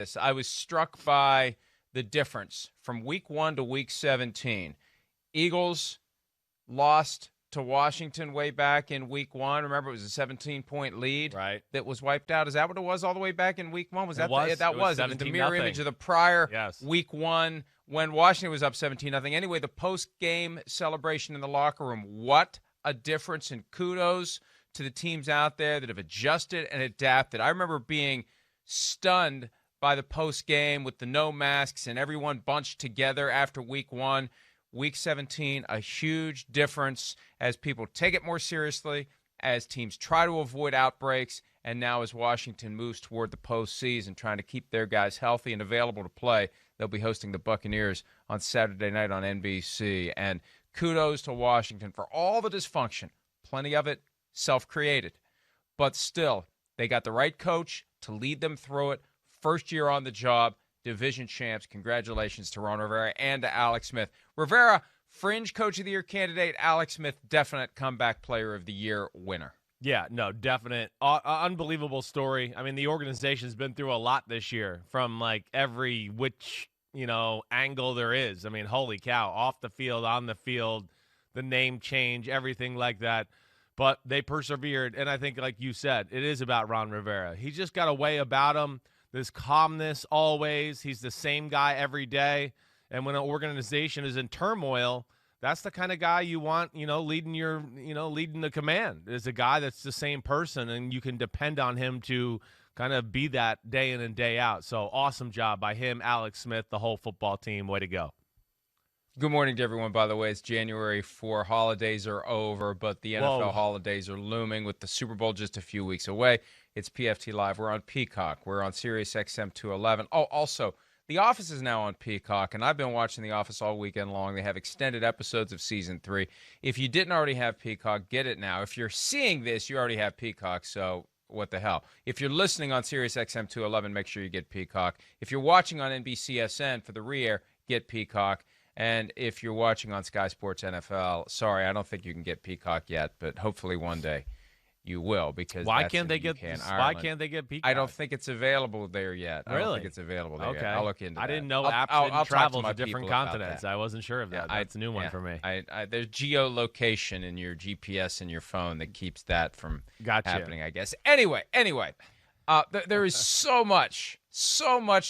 this. I was struck by the difference from week 1 to week 17. Eagles lost to Washington way back in week 1. Remember, it was a 17-point lead that was wiped out. Is that what it was all the way back in week 1? It was the mirror image of the prior week 1 when Washington was up 17-0. Anyway, the post-game celebration in the locker room, what a difference, and kudos to the teams out there that have adjusted and adapted. I remember being stunned by the post-game with the no masks and everyone bunched together after week 1. Week 17, a huge difference as people take it more seriously, as teams try to avoid outbreaks, and now as Washington moves toward the postseason, trying to keep their guys healthy and available to play. They'll be hosting the Buccaneers on Saturday night on NBC. And kudos to Washington for all the dysfunction, plenty of it self-created. But still, they got the right coach to lead them through it. First year on the job. Division champs. Congratulations to Ron Rivera and to Alex Smith. Rivera, fringe coach of the year candidate. Alex Smith, definite comeback player of the year winner. Yeah, no, definite. Unbelievable story. I mean, the organization's been through a lot this year from like every angle there is. I mean, holy cow, off the field, on the field, the name change, everything like that. But they persevered, and I think, like you said, it is about Ron Rivera. He's just got a way about him. This calmness always. He's the same guy every day. And when an organization is in turmoil, that's the kind of guy you want, leading the command. Is a guy that's the same person, and you can depend on him to kind of be that day in and day out. So awesome job by him, Alex Smith, the whole football team. Way to go. Good morning to everyone, by the way. It's January 4. Holidays are over, but the NFL holidays are looming with the Super Bowl just a few weeks away. It's PFT Live. We're on Peacock. We're on Sirius XM 211. Oh, also, The Office is now on Peacock, and I've been watching The Office all weekend long. They have extended episodes of Season 3. If you didn't already have Peacock, get it now. If you're seeing this, you already have Peacock, so what the hell. If you're listening on Sirius XM 211, make sure you get Peacock. If you're watching on NBCSN for the re-air, get Peacock. And if you're watching on Sky Sports NFL, sorry, I don't think you can get Peacock yet, but hopefully one day you will, because why can't they get Peacock? I don't think it's available there yet. Really? I don't think it's available there yet. I'll look into that. I didn't know apps didn't travel to different continents. I wasn't sure of that. That's a new one for me. There's geolocation in your GPS in your phone that keeps that from happening, I guess. Anyway, there is so much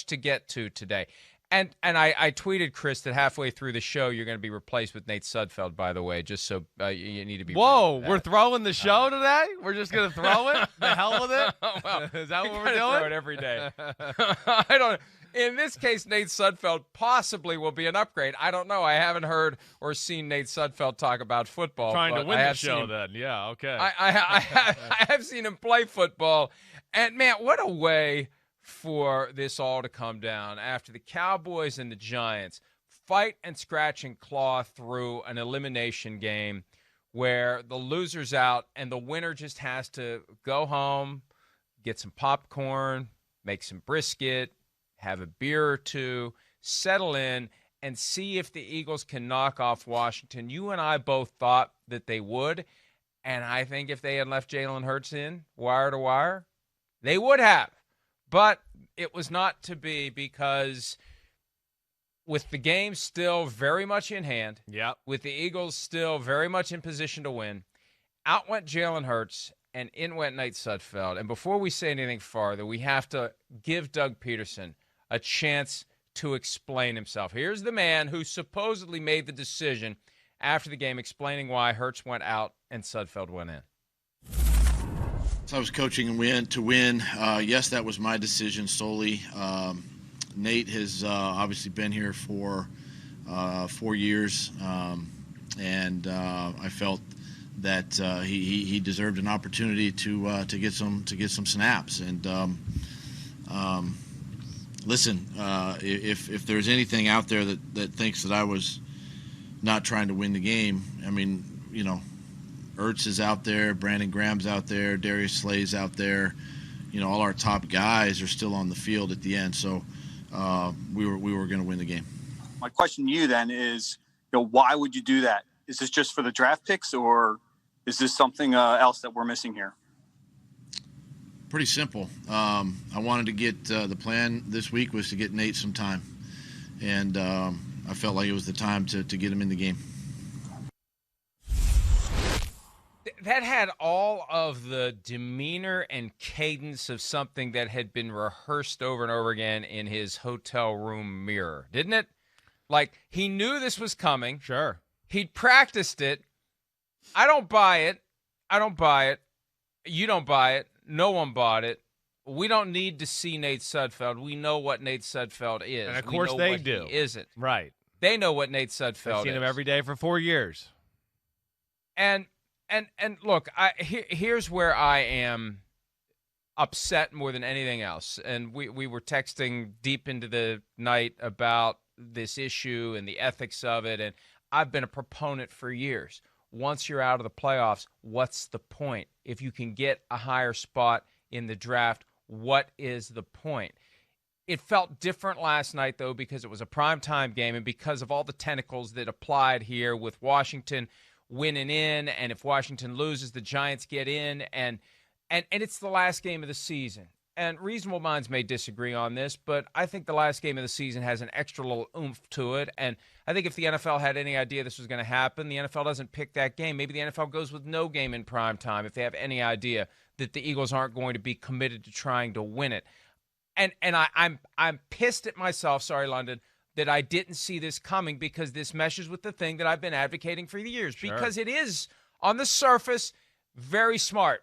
to get to today. And I tweeted, Chris, that halfway through the show you're going to be replaced with Nate Sudfeld, by the way, just so you need to be. Whoa, we're throwing the show today? We're just going to throw it? The hell with it? Well, is that what we're doing? Throw it every day. I don't. In this case, Nate Sudfeld possibly will be an upgrade. I don't know. I haven't heard or seen Nate Sudfeld talk about football. Trying to win the show, then. Yeah, okay. I have seen him play football, and man, what a way for this all to come down after the Cowboys and the Giants fight and scratch and claw through an elimination game where the loser's out and the winner just has to go home, get some popcorn, make some brisket, have a beer or two, settle in, and see if the Eagles can knock off Washington. You and I both thought that they would, and I think if they had left Jalen Hurts in wire to wire, they would have. But it was not to be, because with the game still very much in hand, with the Eagles still very much in position to win, out went Jalen Hurts and in went Nate Sudfeld. And before we say anything farther, we have to give Doug Pederson a chance to explain himself. Here's the man who supposedly made the decision after the game, explaining why Hurts went out and Sudfeld went in. I was coaching and to win. Yes, that was my decision solely. Nate has obviously been here for 4 years, and I felt that he deserved an opportunity to get some snaps. And listen, if there's anything out there that thinks that I was not trying to win the game, I mean, Ertz is out there, Brandon Graham's out there, Darius Slay's out there. All our top guys are still on the field at the end. So we were going to win the game. My question to you then is, why would you do that? Is this just for the draft picks, or is this something else that we're missing here? Pretty simple. I wanted to get the plan this week was to get Nate some time, and I felt like it was the time to get him in the game. That had all of the demeanor and cadence of something that had been rehearsed over and over again in his hotel room mirror, didn't it? Like, he knew this was coming. Sure. He'd practiced it. I don't buy it. You don't buy it. No one bought it. We don't need to see Nate Sudfeld. We know what Nate Sudfeld is. And, of course, they do. He isn't. Right. They know what Nate Sudfeld is. I've seen him every day for 4 years. And look, here's where I am upset more than anything else. And we were texting deep into the night about this issue and the ethics of it. And I've been a proponent for years. Once you're out of the playoffs, what's the point? If you can get a higher spot in the draft, what is the point? It felt different last night, though, because it was a primetime game and because of all the tentacles that applied here with Washington winning in, and if Washington loses, the Giants get in, and it's the last game of the season. And reasonable minds may disagree on this, but I think the last game of the season has an extra little oomph to it. And I think if the NFL had any idea this was going to happen, the NFL doesn't pick that game. Maybe the NFL goes with no game in prime time if they have any idea that the Eagles aren't going to be committed to trying to win it. And I'm pissed at myself, sorry, London, that I didn't see this coming, because this meshes with the thing that I've been advocating for years. Sure. Because it is, on the surface, very smart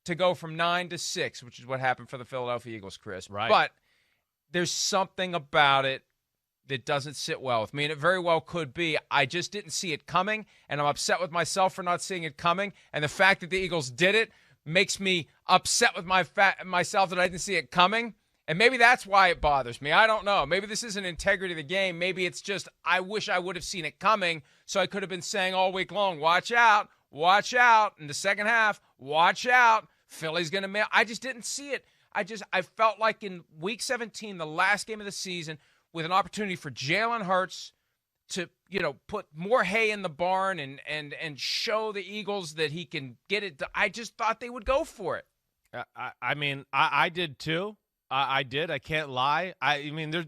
to go from 9 to 6, which is what happened for the Philadelphia Eagles, Chris. Right. But there's something about it that doesn't sit well with me, and it very well could be. I just didn't see it coming, and I'm upset with myself for not seeing it coming. And the fact that the Eagles did it makes me upset with myself that I didn't see it coming. And maybe that's why it bothers me. I don't know. Maybe this isn't integrity of the game. Maybe it's just I wish I would have seen it coming, so I could have been saying all week long, watch out, in the second half, watch out. Philly's going to mail. I just didn't see it. I felt like in Week 17, the last game of the season, with an opportunity for Jalen Hurts to, put more hay in the barn and show the Eagles that he can get it. I just thought they would go for it. I did too. I did. I can't lie.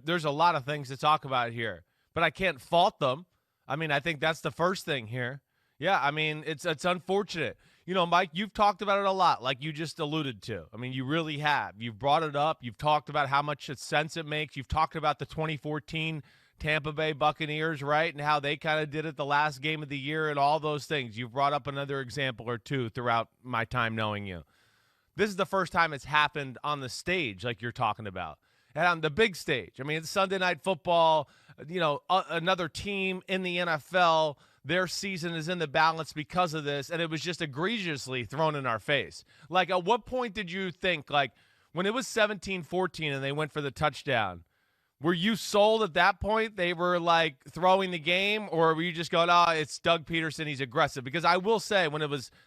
There's a lot of things to talk about here, but I can't fault them. I think that's the first thing here. Yeah, it's unfortunate. Mike, you've talked about it a lot, like you just alluded to. You really have. You've brought it up. You've talked about how much sense it makes. You've talked about the 2014 Tampa Bay Buccaneers, right, and how they kind of did it the last game of the year and all those things. You've brought up another example or two throughout my time knowing you. This is the first time it's happened on the stage like you're talking about, and on the big stage. It's Sunday Night Football, another team in the NFL. Their season is in the balance because of this, and it was just egregiously thrown in our face. Like, at what point did you think, like, when it was 17-14 and they went for the touchdown, were you sold at that point they were, like, throwing the game, or were you just going, it's Doug Pederson, he's aggressive? Because I will say, when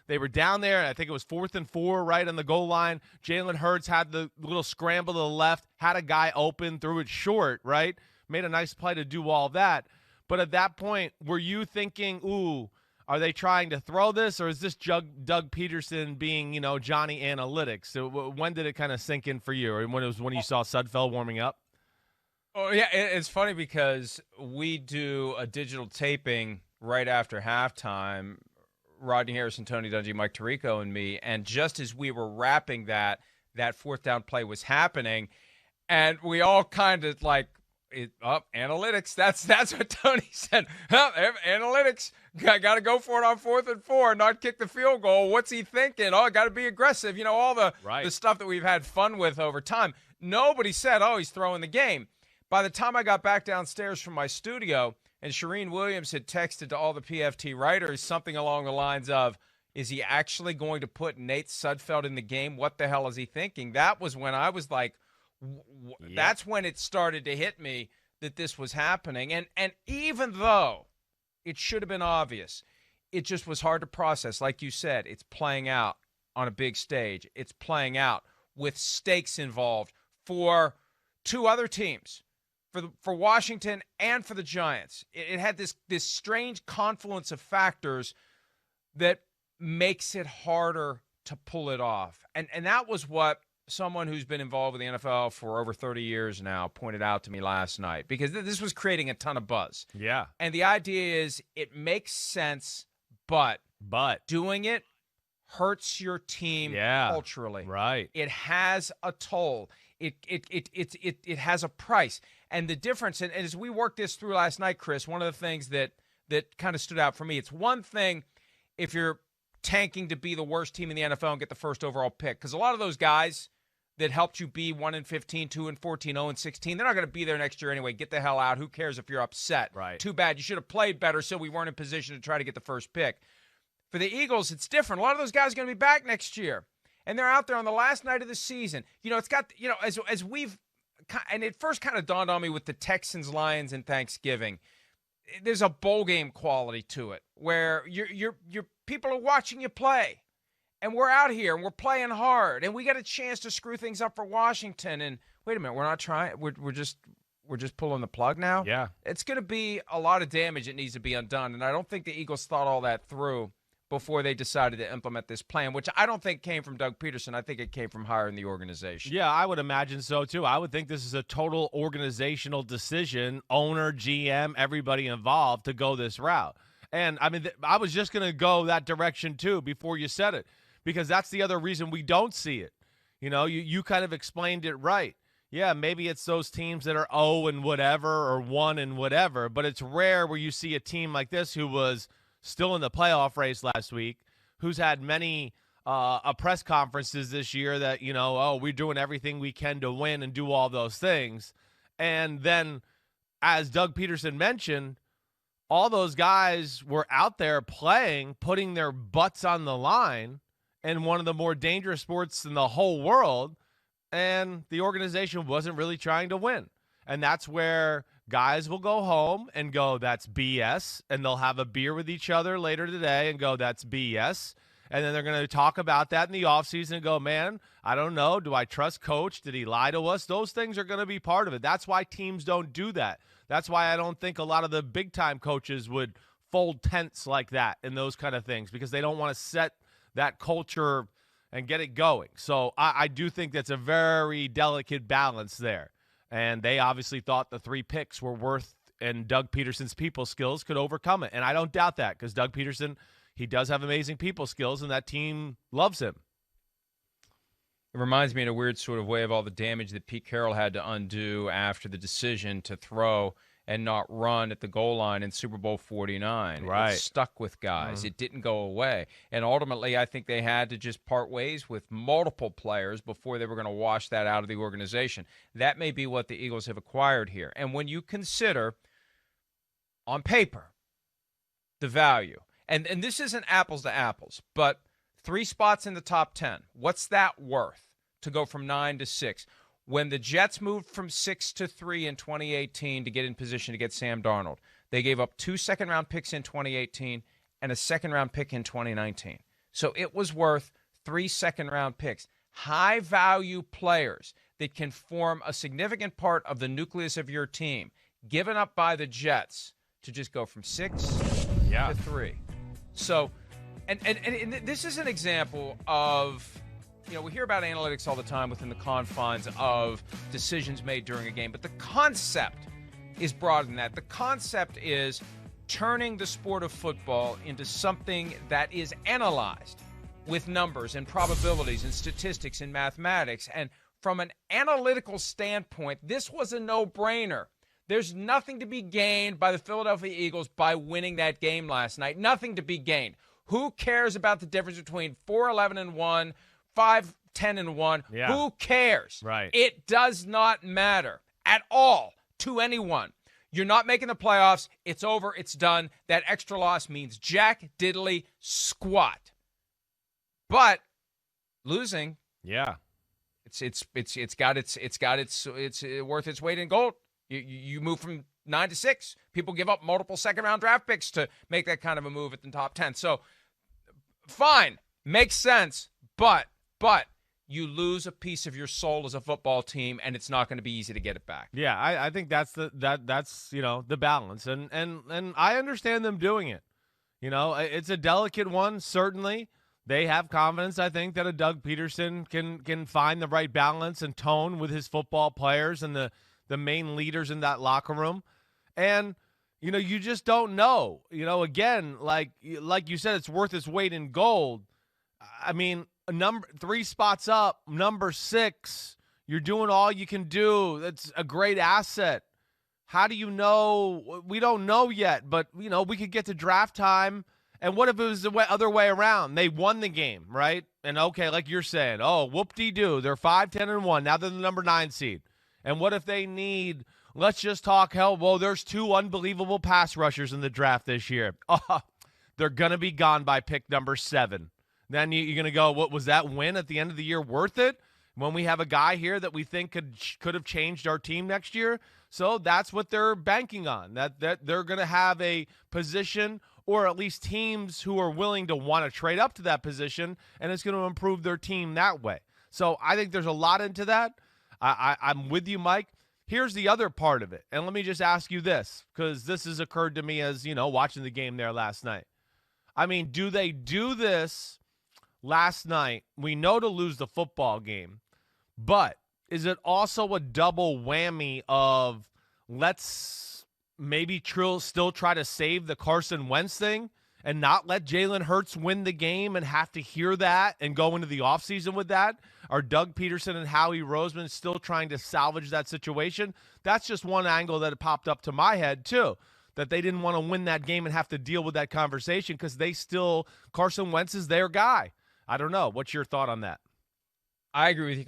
they were down there, I think it was 4th and 4, right, on the goal line, Jalen Hurts had the little scramble to the left, had a guy open, threw it short, right, made a nice play to do all that. But at that point, were you thinking, ooh, are they trying to throw this, or is this Doug Pederson being, Johnny Analytics? So when did it kind of sink in for you, or when you saw Sudfeld warming up? Oh, yeah, it's funny because we do a digital taping right after halftime, Rodney Harrison, Tony Dungy, Mike Tirico, and me, and just as we were wrapping that 4th down play was happening, and we all kind of like, analytics. That's what Tony said. Analytics. I got to go for it on 4th and 4, not kick the field goal. What's he thinking? I got to be aggressive. All the stuff that we've had fun with over time. Nobody said, he's throwing the game. By the time I got back downstairs from my studio, and Shireen Williams had texted to all the PFT writers something along the lines of, is he actually going to put Nate Sudfeld in the game? What the hell is he thinking? That was when I was like, that's when it started to hit me that this was happening. And even though it should have been obvious, it just was hard to process. Like you said, it's playing out on a big stage. It's playing out with stakes involved for two other teams, for Washington and for the Giants. It had this strange confluence of factors that makes it harder to pull it off. And that was what someone who's been involved with the NFL for over 30 years now pointed out to me last night, because this was creating a ton of buzz. Yeah. And the idea is it makes sense, but doing it hurts your team culturally. Right. It has a toll. It has a price. And the difference, and as we worked this through last night, Chris, one of the things that kind of stood out for me, it's one thing if you're tanking to be the worst team in the NFL and get the first overall pick, because a lot of those guys that helped you be 1-15, 2-14, 0-16, they're not going to be there next year anyway. Get the hell out. Who cares if you're upset? Right. Too bad. You should have played better so we weren't in position to try to get the first pick. For the Eagles, it's different. A lot of those guys are going to be back next year, and they're out there on the last night of the season. It's got, as we've, and it first kind of dawned on me with the Texans, Lions, and Thanksgiving. There's a bowl game quality to it where you're people are watching you play, and we're out here and we're playing hard, and we got a chance to screw things up for Washington. And wait a minute, we're not trying. We're just pulling the plug now. Yeah, it's going to be a lot of damage that needs to be undone, and I don't think the Eagles thought all that through before they decided to implement this plan, which I don't think came from Doug Pederson. I think it came from higher in the organization. Yeah, I would imagine so, too. I would think this is a total organizational decision, owner, GM, everybody involved, to go this route. And, I mean, I was just going to go that direction, too, before you said it, because that's the other reason we don't see it. You kind of explained it right. Yeah, maybe it's those teams that are 0 and whatever or 1 and whatever, but it's rare where you see a team like this who was still in the playoff race last week, who's had many press conferences this year that, we're doing everything we can to win and do all those things. And then, as Doug Pederson mentioned, all those guys were out there playing, putting their butts on the line in one of the more dangerous sports in the whole world, and the organization wasn't really trying to win. And that's where guys will go home and go, that's BS, and they'll have a beer with each other later today and go, that's BS. And then they're going to talk about that in the offseason and go, man, I don't know. Do I trust Coach? Did he lie to us? Those things are going to be part of it. That's why teams don't do that. That's why I don't think a lot of the big-time coaches would fold tents like that and those kind of things, because they don't want to set that culture and get it going. So I do think that's a very delicate balance there. And they obviously thought the 3 picks were worth, and Doug Peterson's people skills could overcome it. And I don't doubt that, because Doug Pederson, he does have amazing people skills, and that team loves him. It reminds me in a weird sort of way of all the damage that Pete Carroll had to undo after the decision to throw and not run at the goal line in Super Bowl 49. Right. It stuck with guys. It didn't go away. And ultimately, I think they had to just part ways with multiple players before they were going to wash that out of the organization. That may be what the Eagles have acquired here. And when you consider, on paper, the value, and this isn't apples to apples, but 3 spots in the top 10, what's that worth to go from 9 to 6? When the Jets moved from 6 to 3 in 2018 to get in position to get Sam Darnold, they gave up 2 second-round picks in 2018 and a second-round pick in 2019. So it was worth 3 second-round picks. High-value players that can form a significant part of the nucleus of your team, given up by the Jets to just go from 6 to 3. So, and this is an example of, we hear about analytics all the time within the confines of decisions made during a game, but the concept is broader than that. The concept is turning the sport of football into something that is analyzed with numbers and probabilities and statistics and mathematics. And from an analytical standpoint, this was a no-brainer. There's nothing to be gained by the Philadelphia Eagles by winning that game last night. Nothing to be gained. Who cares about the difference between 4-11-1, 5-10-1? Yeah. Who cares? Right. It does not matter at all to anyone. You're not making the playoffs. It's over. It's done. That extra loss means jack diddly squat. But losing, yeah, it's worth its weight in gold. You move from 9 to 6. People give up multiple second-round draft picks to make that kind of a move at the top 10. So, fine, makes sense, but you lose a piece of your soul as a football team, and it's not going to be easy to get it back. Yeah, I think that's the balance, and I understand them doing it. It's a delicate one, certainly. they have confidence, I think, that a Doug Pederson can find the right balance and tone with his football players and the main leaders in that locker room. And, you just don't know. Again, like you said, it's worth its weight in gold. I mean, three spots up, number 6, you're doing all you can do. That's a great asset. How do you know? We don't know yet, but, we could get to draft time. And what if it was the other way around? They won the game, right? And, okay, like you're saying, oh, whoop-de-doo. They're 5-10-1. Now they're the number 9 seed. And what if they need, let's just talk, there's 2 unbelievable pass rushers in the draft this year. Oh, they're going to be gone by pick number 7. Then you're going to go, what was that win at the end of the year worth it? When we have a guy here that we think could have changed our team next year. So that's what they're banking on, that they're going to have a position or at least teams who are willing to want to trade up to that position, and it's going to improve their team that way. So I think there's a lot into that. I'm with you, Mike. Here's the other part of it, and let me just ask you this, because this has occurred to me as, watching the game there last night. I mean, do they do this last night? We know to lose the football game, but is it also a double whammy of let's maybe still try to save the Carson Wentz thing and not let Jalen Hurts win the game and have to hear that and go into the offseason with that? Are Doug Pederson and Howie Roseman still trying to salvage that situation? That's just one angle that popped up to my head, too, that they didn't want to win that game and have to deal with that conversation because Carson Wentz is their guy. I don't know. What's your thought on that? I agree with you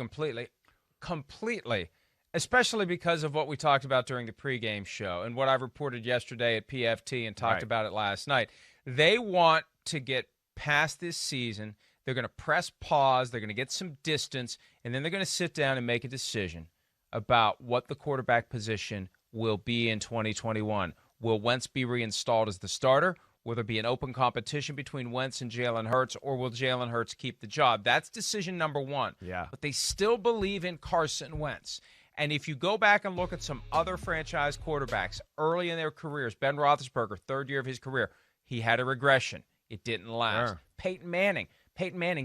completely. Especially because of what we talked about during the pregame show and what I reported yesterday at PFT and talked about it last night. They want to get past this season. They're going to press pause. They're going to get some distance, and then they're going to sit down and make a decision about what the quarterback position will be in 2021. Will Wentz be reinstalled as the starter? Will there be an open competition between Wentz and Jalen Hurts, or will Jalen Hurts keep the job? That's decision number 1. Yeah. But they still believe in Carson Wentz. And if you go back and look at some other franchise quarterbacks early in their careers, Ben Roethlisberger, 3rd year of his career, he had a regression. It didn't last. Sure. Peyton Manning,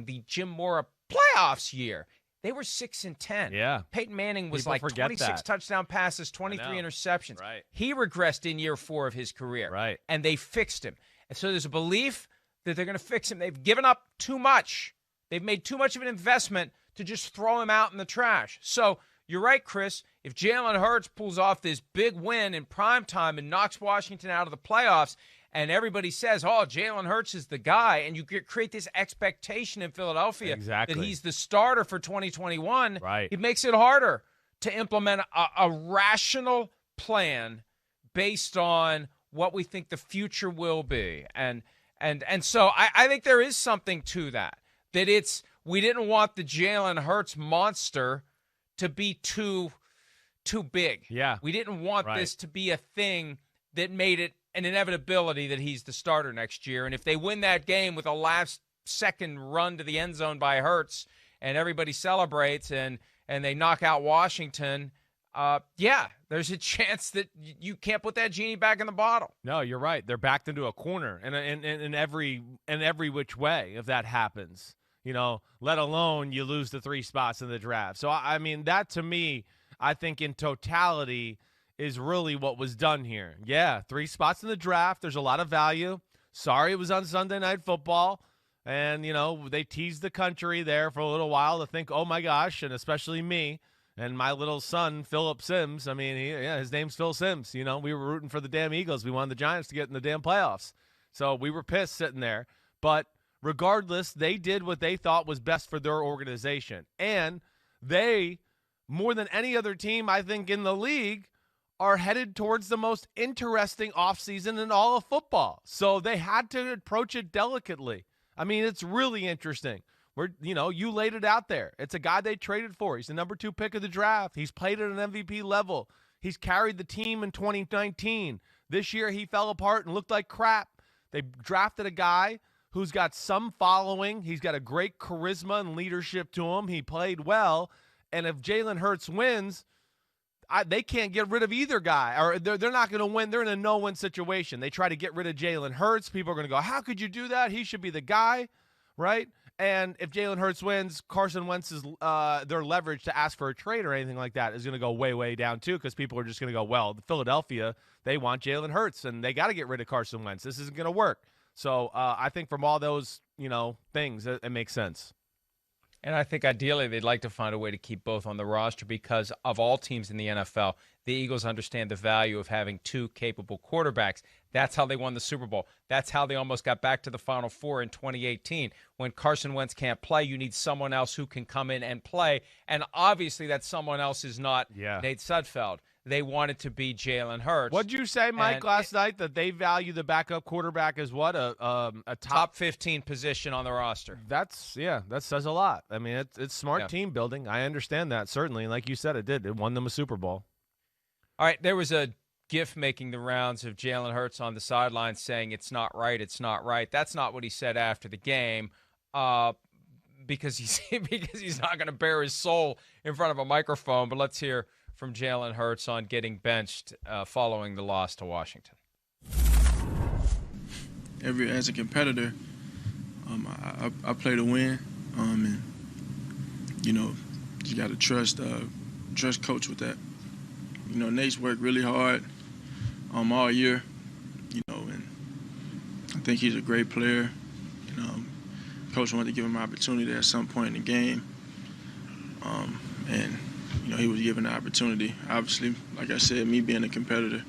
the Jim Mora playoffs year, they were 6-10. Yeah. Peyton Manning was People like forget 26 that. touchdown passes, 23 interceptions. Right. He regressed in year 4 of his career. Right. And they fixed him. And so there's a belief that they're going to fix him. They've given up too much. They've made too much of an investment to just throw him out in the trash. So you're right, Chris. If Jalen Hurts pulls off this big win in primetime and knocks Washington out of the playoffs, and everybody says, oh, Jalen Hurts is the guy, and you create this expectation in Philadelphia that he's the starter for 2021, right. It makes it harder to implement a rational plan based on what we think the future will be. And so I think there is something to that we didn't want the Jalen Hurts monster to be too big. Yeah. We didn't want this to be a thing that made it an inevitability that he's the starter next year. And if they win that game with a last-second run to the end zone by Hurts and everybody celebrates and they knock out Washington, there's a chance that you can't put that genie back in the bottle. No, you're right. They're backed into a corner in every which way if that happens. Let alone you lose the 3 spots in the draft. So, I mean, that to me, I think in totality is really what was done here. Yeah, 3 spots in the draft. There's a lot of value. Sorry it was on Sunday Night Football. And, they teased the country there for a little while to think, oh, my gosh, and especially me and my little son, Philip Sims. I mean, his name's Phil Sims. We were rooting for the damn Eagles. We wanted the Giants to get in the damn playoffs. So we were pissed sitting there. But regardless, they did what they thought was best for their organization. And they, more than any other team, I think, in the league, are headed towards the most interesting offseason in all of football. So they had to approach it delicately. I mean, it's really interesting. You laid it out there. It's a guy they traded for. He's the number 2 pick of the draft. He's played at an MVP level. He's carried the team in 2019. This year he fell apart and looked like crap. They drafted a guy who's got some following. He's got a great charisma and leadership to him. He played well. And if Jalen Hurts wins, they can't get rid of either guy, or they're not going to win. They're in a no-win situation. They try to get rid of Jalen Hurts. People are going to go, how could you do that? He should be the guy, right? And if Jalen Hurts wins, Carson Wentz's their leverage to ask for a trade or anything like that is going to go way, way down too, because people are just going to go, well, Philadelphia, they want Jalen Hurts, and they got to get rid of Carson Wentz. This isn't going to work. So I think from all those, things, it makes sense. And I think ideally they'd like to find a way to keep both on the roster because of all teams in the NFL, the Eagles understand the value of having two capable quarterbacks. That's how they won the Super Bowl. That's how they almost got back to the Final Four in 2018. When Carson Wentz can't play, you need someone else who can come in and play. And obviously that someone else is not Nate Sudfeld. They want it to be Jalen Hurts. What'd you say, Mike, last night, that they value the backup quarterback as what? A top 15 position on the roster. That says a lot. I mean, it's smart team building. I understand that, certainly. And like you said, it did. It won them a Super Bowl. All right, there was a GIF making the rounds of Jalen Hurts on the sideline saying it's not right, it's not right. That's not what he said after the game because he's not going to bare his soul in front of a microphone. But let's hear from Jalen Hurts on getting benched following the loss to Washington. As a competitor, I play to win, and you got to trust coach with that. Nate's worked really hard all year, and I think he's a great player. Coach wanted to give him an opportunity at some point in the game, and he was given the opportunity. Obviously, like I said, me being a competitor,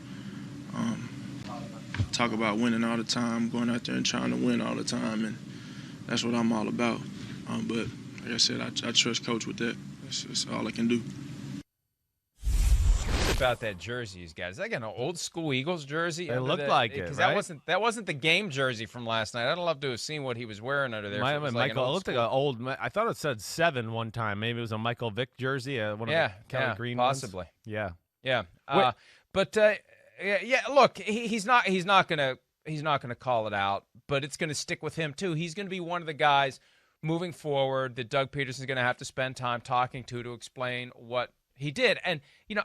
talk about winning all the time, going out there and trying to win all the time, and that's what I'm all about. But like I said, I trust Coach with that. That's all I can do. About that jersey he's got. Is that an old school Eagles jersey? It looked like it, right? That wasn't the game jersey from last night. I'd love to have seen what he was wearing under there. It looked like an old. I thought it said 7 one time. Maybe it was a Michael Vick jersey. One of the Kelly Green possibly. Ones. Yeah. Look, he's not gonna call it out, but it's gonna stick with him too. He's gonna be one of the guys moving forward that Doug Pederson's gonna have to spend time talking to explain what he did. And,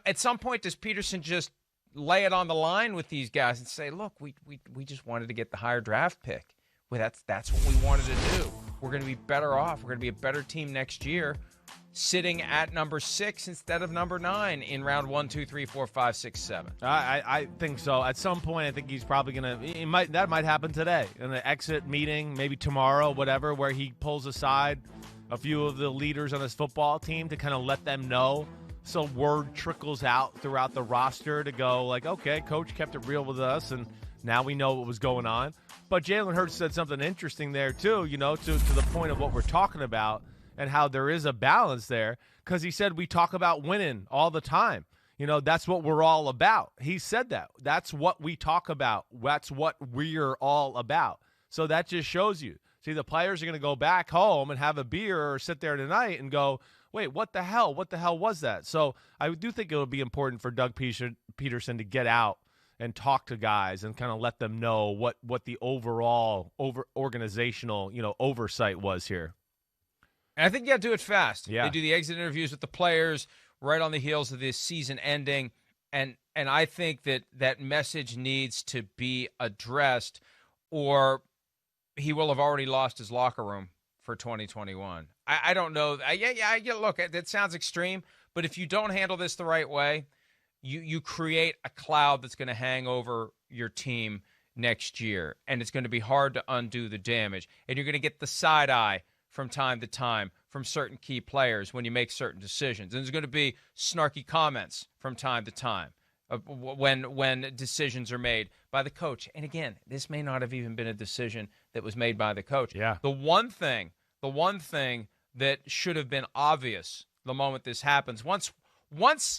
at some point, does Pederson just lay it on the line with these guys and say, look, we just wanted to get the higher draft pick. Well, that's what we wanted to do. We're going to be better off. We're going to be a better team next year sitting at number 6 instead of number 9 in round 1, 2, 3, 4, 5, 6, 7. I think so. At some point, I think he's probably going to – that might happen today in the exit meeting, maybe tomorrow, whatever, where he pulls aside a few of the leaders on his football team to kind of let them know. So word trickles out throughout the roster to go like, okay, Coach kept it real with us, and now we know what was going on. But Jalen Hurts said something interesting there, too, to the point of what we're talking about and how there is a balance there, because he said we talk about winning all the time. That's what we're all about. He said that. That's what we talk about. That's what we're all about. So that just shows you. See, the players are going to go back home and have a beer or sit there tonight and go, wait, what the hell? What the hell was that? So I do think it'll be important for Doug Pederson to get out and talk to guys and kind of let them know what the overall organizational oversight was here. And I think you got to do it fast. Yeah. They do the exit interviews with the players right on the heels of this season ending, and I think that message needs to be addressed, or he will have already lost his locker room for 2021. I don't know. Look, that sounds extreme, but if you don't handle this the right way, you create a cloud that's going to hang over your team next year, and it's going to be hard to undo the damage. And you're going to get the side eye from time to time from certain key players when you make certain decisions. And there's going to be snarky comments from time to time when decisions are made by the coach. And again, this may not have even been a decision that was made by the coach. Yeah. The one thing that should have been obvious the moment this happens, once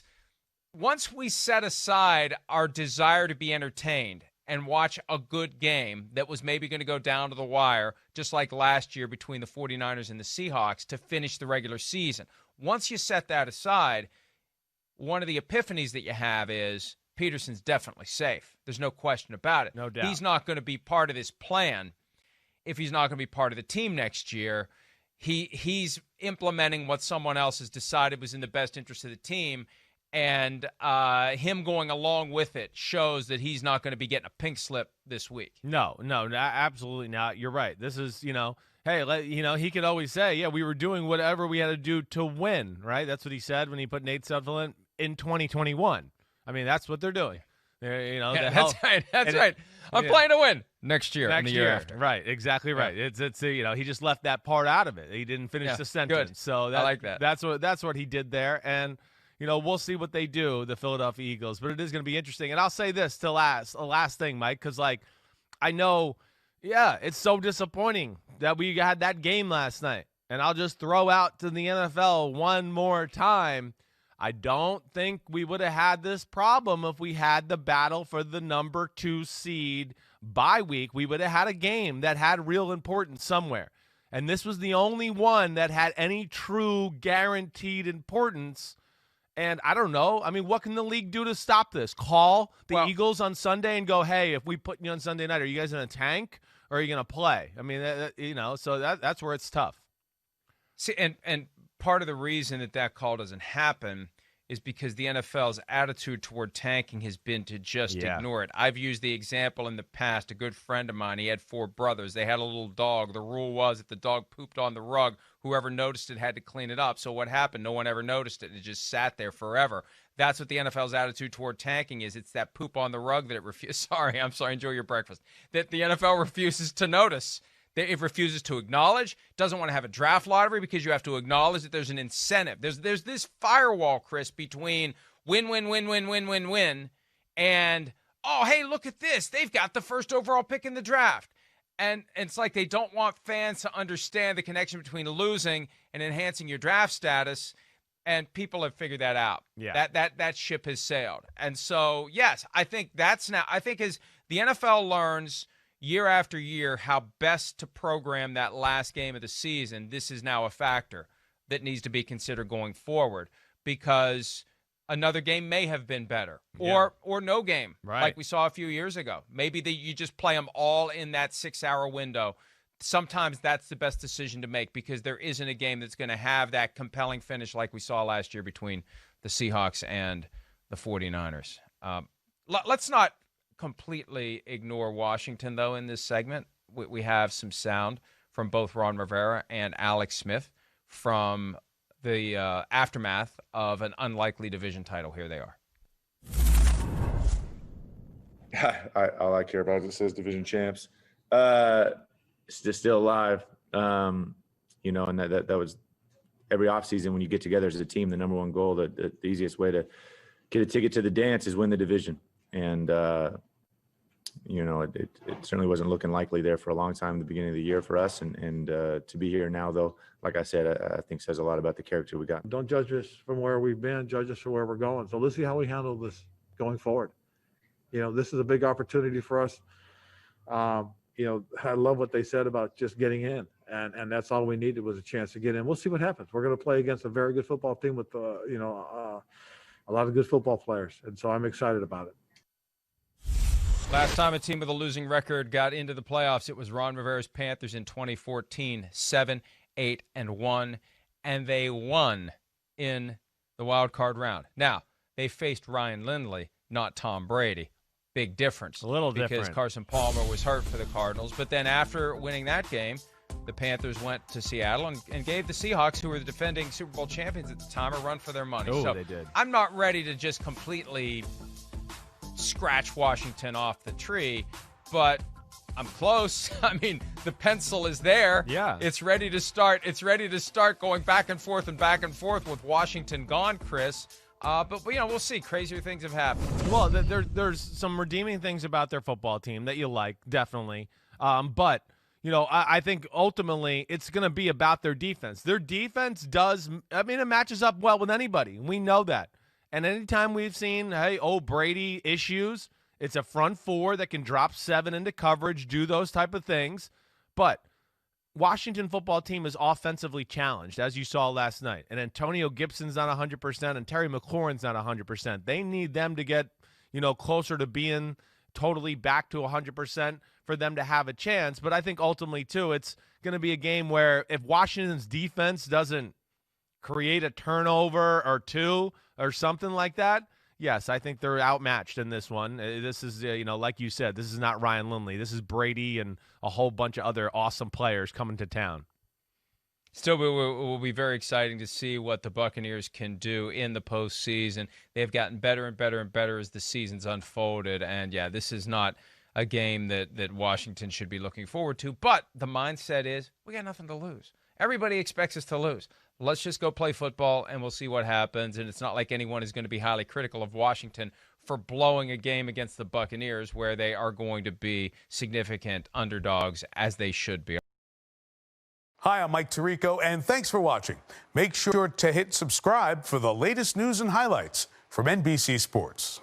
we set aside our desire to be entertained and watch a good game that was maybe going to go down to the wire, just like last year between the 49ers and the Seahawks to finish the regular season. Once you set that aside, one of the epiphanies that you have is Pederson's definitely safe. There's no question about it. No doubt. He's not going to be part of this plan if he's not going to be part of the team next year. He's implementing what someone else has decided was in the best interest of the team, and him going along with it shows that he's not going to be getting a pink slip this week. No, absolutely not. You're right. This is, hey, he could always say, yeah, we were doing whatever we had to do to win, right? That's what he said when he put Nate Sudfeld in 2021. I mean, that's what they're doing. That's right. That's right. I'm playing to win next year and the year after. Right, exactly right. Yeah. It's he just left that part out of it. He didn't finish the sentence. Good. So I like that. That's what he did there. And we'll see what they do, the Philadelphia Eagles. But it is going to be interesting. And I'll say this a last thing, Mike, because I know, it's so disappointing that we had that game last night. And I'll just throw out to the NFL one more time. I don't think we would have had this problem if we had the battle for the number 2 seed bye week. We would have had a game that had real importance somewhere. And this was the only one that had any true guaranteed importance. And I don't know. I mean, what can the league do to stop this? Call the Eagles on Sunday and go, hey, if we put you on Sunday night, are you guys going to tank or are you going to play? I mean, so that's where it's tough. See, and part of the reason that call doesn't happen is because the NFL's attitude toward tanking has been to just ignore it. I've used the example in the past. A good friend of mine, he had 4 brothers. They had a little dog. The rule was if the dog pooped on the rug, whoever noticed it had to clean it up. So what happened? No one ever noticed it. It just sat there forever. That's what the NFL's attitude toward tanking is. It's that poop on the rug that it refuses. I'm sorry. Enjoy your breakfast. That the NFL refuses to notice. It refuses to acknowledge, doesn't want to have a draft lottery because you have to acknowledge that there's an incentive. There's this firewall, Chris, between win, and, oh, hey, look at this. They've got the first overall pick in the draft. And it's like they don't want fans to understand the connection between losing and enhancing your draft status, and people have figured that out. Yeah. That ship has sailed. And so, yes, I think as the NFL learns – year after year, how best to program that last game of the season, this is now a factor that needs to be considered going forward because another game may have been better or no game like we saw a few years ago. Maybe you just play them all in that 6-hour window. Sometimes that's the best decision to make because there isn't a game that's going to have that compelling finish like we saw last year between the Seahawks and the 49ers. Let's not completely ignore Washington, though, in this segment. We have some sound from both Ron Rivera and Alex Smith from the aftermath of an unlikely division title. Here they are. All I care about is it says division champs. It's just still alive. And that was every offseason when you get together as a team, the number one goal, the easiest way to get a ticket to the dance is win the division. And, it certainly wasn't looking likely there for a long time at the beginning of the year for us. And to be here now, though, like I said, I think says a lot about the character we got. Don't judge us from where we've been, judge us from where we're going. So let's see how we handle this going forward. This is a big opportunity for us. I love what they said about just getting in. And that's all we needed was a chance to get in. We'll see what happens. We're going to play against a very good football team with, a lot of good football players. And so I'm excited about it. Last time a team with a losing record got into the playoffs, it was Ron Rivera's Panthers in 2014, 7-8-1, and they won in the wild card round. Now, they faced Ryan Lindley, not Tom Brady. Big difference. A little because different. Carson Palmer was hurt for the Cardinals. But then after winning that game, the Panthers went to Seattle and gave the Seahawks, who were the defending Super Bowl champions at the time, a run for their money. Oh, so they did. I'm not ready to just completely scratch Washington off the tree, but I'm close. I mean, the pencil is there. Yeah. It's ready to start. It's ready to start going back and forth with Washington gone, Chris. But we'll see. Crazier things have happened. Well, there's some redeeming things about their football team that you like, definitely. But I think ultimately it's going to be about their defense. Their defense it matches up well with anybody. We know that. And anytime we've seen, Brady issues, it's a front four that can drop 7 into coverage, do those type of things. But Washington football team is offensively challenged, as you saw last night. And Antonio Gibson's not 100%, and Terry McLaurin's not 100%. They need them to get, closer to being totally back to 100% for them to have a chance. But I think ultimately, too, it's going to be a game where if Washington's defense doesn't create a turnover or two or something like that, Yes, I think they're outmatched in this one. This is, like you said, this is not Ryan Lindley. This is Brady and a whole bunch of other awesome players coming to town. Still, it will be very exciting to see what the Buccaneers can do in the postseason. They've gotten better and better and better as the season's unfolded. And, yeah, this is not a game that Washington should be looking forward to. But the mindset is we got nothing to lose. Everybody expects us to lose. Let's just go play football, and we'll see what happens. And it's not like anyone is going to be highly critical of Washington for blowing a game against the Buccaneers where they are going to be significant underdogs, as they should be. Hi, I'm Mike Tirico, and thanks for watching. Make sure to hit subscribe for the latest news and highlights from NBC Sports.